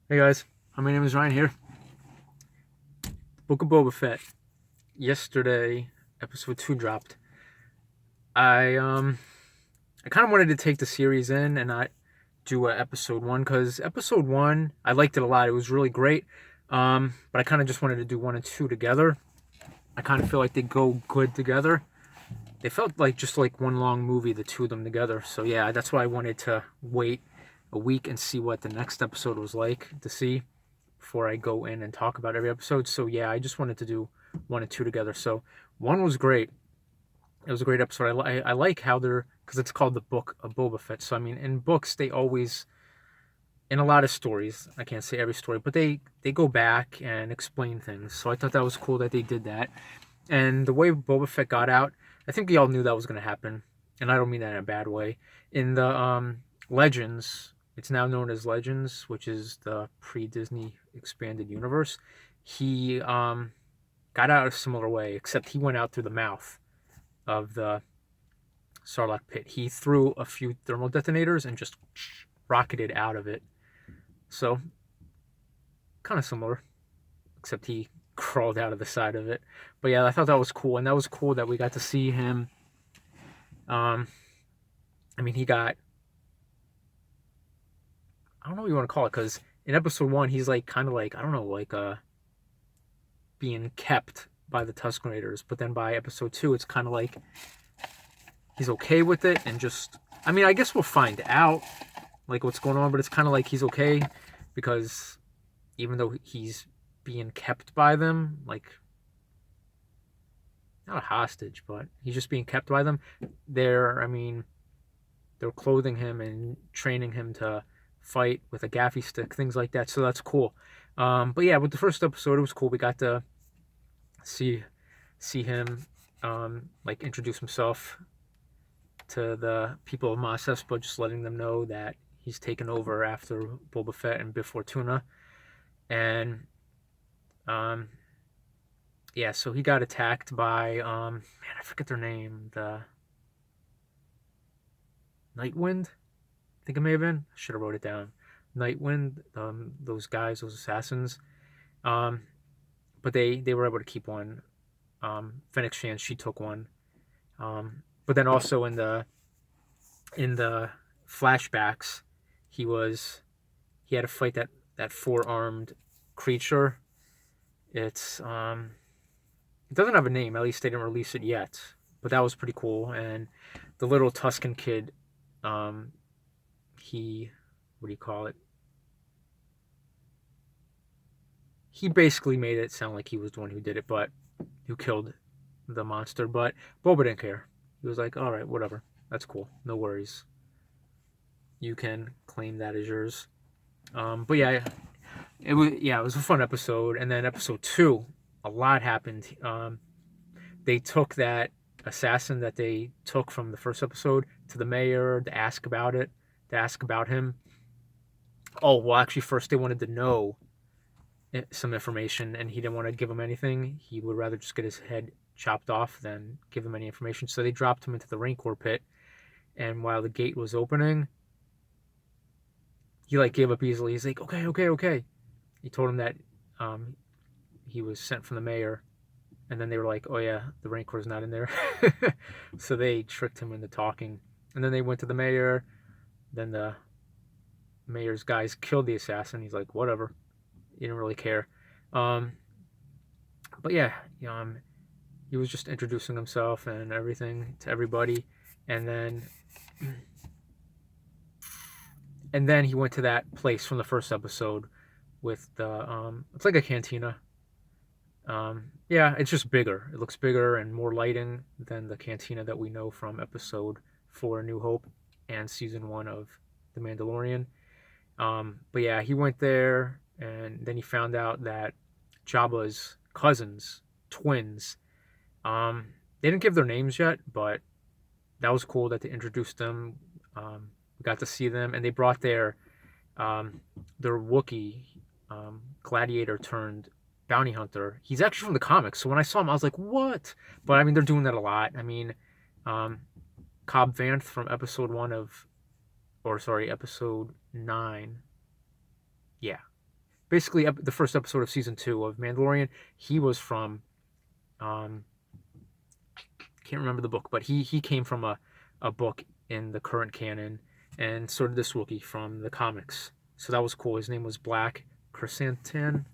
Hey guys, my name is Ryan here. Book of Boba Fett. Yesterday, episode 2 dropped. I um I kind of wanted to take the series in and not do a episode 1 cuz episode 1 I liked it a lot. It was really great. But I kind of just wanted to do 1 and 2 together. I kind of feel like they go good together. They felt like just like one long movie, the two of them together. So yeah, that's why I wanted to wait a week and see what the next episode was like to see before I go in and talk about every episode. So yeah, I just wanted to do 1 and 2 together. So 1 was great. It was a great episode. I like how they're, because it's called the Book of Boba Fett. So I mean, in books they always, in a lot of stories, I can't say every story, but they go back and explain things. So I thought that was cool that they did that. And the way Boba Fett got out, I think we all knew that was going to happen, and I don't mean that in a bad way. In the Legends, it's now known as Legends, which is the pre-Disney expanded universe. He got out a similar way, except he went out through the mouth of the Sarlacc pit. He threw a few thermal detonators and just rocketed out of it. So kind of similar, except he crawled out of the side of it. But yeah, I thought that was cool, and that was cool that we got to see him. Um, I mean, he got, I don't know what you want to call it, because in episode 1 he's like kind of like, I don't know, like being kept by the Tusken Raiders, but then by episode 2 it's kind of like he's okay with it and just, I mean, I guess we'll find out like what's going on, but it's kind of like he's okay because even though he's being kept by them, like not a hostage, but he's just being kept by them. I mean, they're clothing him and training him to fight with a gaffy stick, things like that. So that's cool. But yeah, with the first episode, it was cool. We got to see him like introduce himself to the people of Mos Espa, just letting them know that he's taken over after Boba Fett and Biff Fortuna. And um, yeah, so he got attacked by man, I forget their name, the Nightwind. I think it may have been. I should have wrote it down. Nightwind, those guys, those assassins. Um, but they were able to keep one. Fennec Shan, she took one. But then also in the flashbacks, he was he had to fight that four armed creature. It's it doesn't have a name. At least they didn't release it yet. But that was pretty cool. And the little Tuscan kid, um, he, what do you call it? He basically made it sound like he was the one who did it, but who killed the monster. But Boba didn't care. He was like, all right, whatever. That's cool. No worries. You can claim that as yours. But yeah, it was a fun episode. And then episode 2, a lot happened. They took that assassin that they took from the first episode to the mayor to ask about it, to ask about him. Oh, well, actually, first they wanted to know some information, and he didn't want to give him anything. He would rather just get his head chopped off than give him any information. So they dropped him into the Rancor pit, and while the gate was opening, he like gave up easily. He's like, okay, okay, okay. He told him that um, he was sent from the mayor, and then they were like, oh yeah, the Rancor's not in there. So they tricked him into talking, and then they went to the mayor. Then the mayor's guys killed the assassin. He's like, whatever. He didn't really care. Um, but yeah, he was just introducing himself and everything to everybody, and then he went to that place from the first episode with the it's like a cantina. Yeah, it's just bigger. It looks bigger and more lighting than the cantina that we know from episode 4, New Hope, and season 1 of The Mandalorian. But yeah, he went there, and then he found out that Jabba's cousins, twins, they didn't give their names yet, but that was cool that they introduced them. We got to see them, and they brought their Wookiee, gladiator turned bounty hunter. He's actually from the comics, so when I saw him, I was like, "What?" But I mean, they're doing that a lot. I mean, um, Cobb Vanth from episode 9. Yeah, basically the first episode of season 2 of Mandalorian. He was from can't remember the book, but he came from a book in the current canon, and so did this Wookiee from the comics. So that was cool. His name was Black Chrysantan.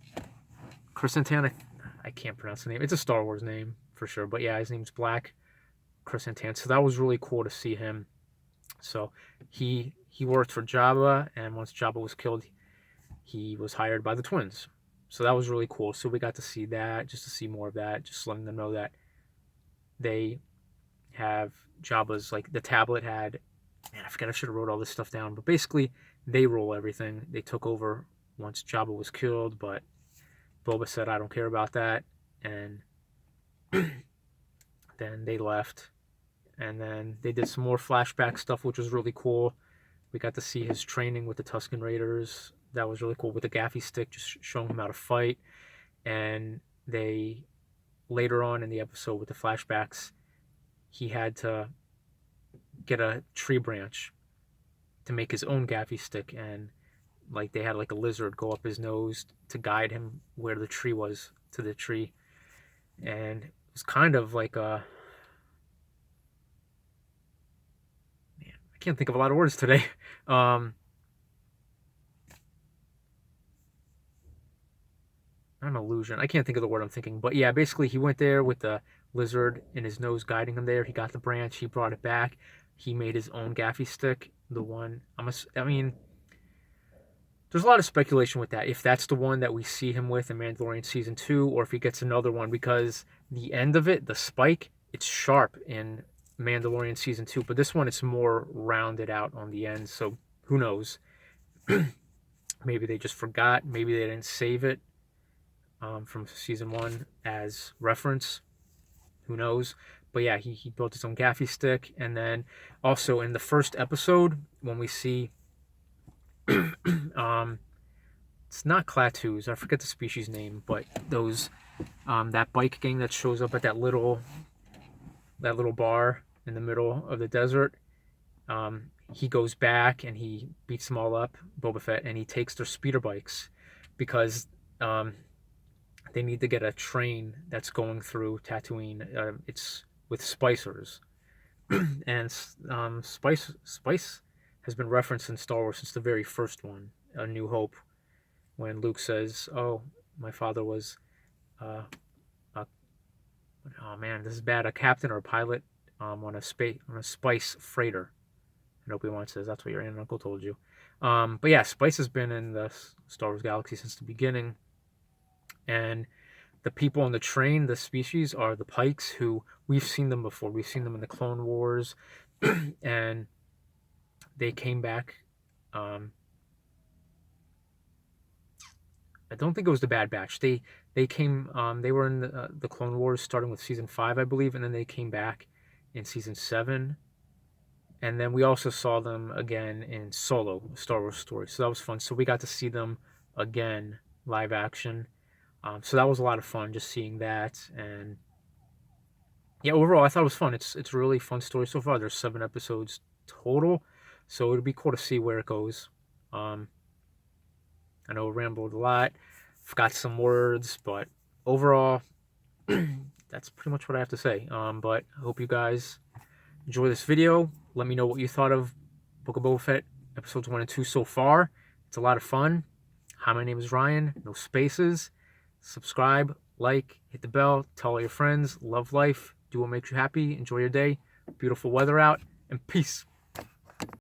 Chrysantan, I can't pronounce the name. It's a Star Wars name for sure, but yeah, his name's Black Chrysantan. So that was really cool to see him. So he worked for Jabba, and once Jabba was killed, he was hired by the twins. So that was really cool. So we got to see that, just to see more of that, just letting them know that they have Jabba's, like the tablet had, man, I forget, I should have wrote all this stuff down, but basically they rule everything. They took over once Jabba was killed, but Boba said, I don't care about that, and then they left, and then they did some more flashback stuff, which was really cool. We got to see his training with the Tusken Raiders. That was really cool, with the gaffy stick, just showing him how to fight. And they, later on in the episode with the flashbacks, he had to get a tree branch to make his own gaffy stick, and like they had like a lizard go up his nose to guide him where the tree was, to the tree. And it was kind of like a, man, I can't think of a lot of words today. Not an illusion. I can't think of the word I'm thinking, but yeah, basically he went there with the lizard in his nose guiding him there. He got the branch, he brought it back, he made his own gaffy stick. The one, I mean, there's a lot of speculation with that, if that's the one that we see him with in Mandalorian season 2, or if he gets another one, because the end of it, the spike, it's sharp in Mandalorian season 2, but this one it's more rounded out on the end. So who knows? Maybe they just forgot, maybe they didn't save it from season 1 as reference. Who knows? But yeah, he built his own gaffy stick. And then also in the first episode, when we see it's not Klaatu's, I forget the species name, but those that bike gang that shows up at that little bar in the middle of the desert, he goes back and he beats them all up, Boba Fett, and he takes their speeder bikes because they need to get a train that's going through Tatooine. It's with spicers, and spice has been referenced in Star Wars since the very first one, A New Hope, when Luke says, "Oh, my father was, oh man, this is bad, a captain or a pilot on a spice freighter." And Obi-Wan says, "That's what your aunt and uncle told you." But yeah, spice has been in the Star Wars galaxy since the beginning. And the people on the train, the species, are the Pikes, who we've seen them before. We've seen them in the Clone Wars, and they came back. I don't think it was the Bad Batch. They came. They were in the Clone Wars, starting with season 5, I believe, and then they came back in season 7. And then we also saw them again in Solo, Star Wars story. So that was fun. So we got to see them again, live action. So that was a lot of fun, just seeing that. And yeah, overall, I thought it was fun. It's a really fun story so far. There's 7 episodes total, so it'll be cool to see where it goes. I know I rambled a lot, forgot some words, but overall, that's pretty much what I have to say. But I hope you guys enjoy this video. Let me know what you thought of Book of Boba Fett episodes 1 and 2 so far. It's a lot of fun. Hi, my name is Ryan. No spaces. Subscribe, like, hit the bell, tell all your friends. Love life. Do what makes you happy. Enjoy your day. Beautiful weather out. And peace.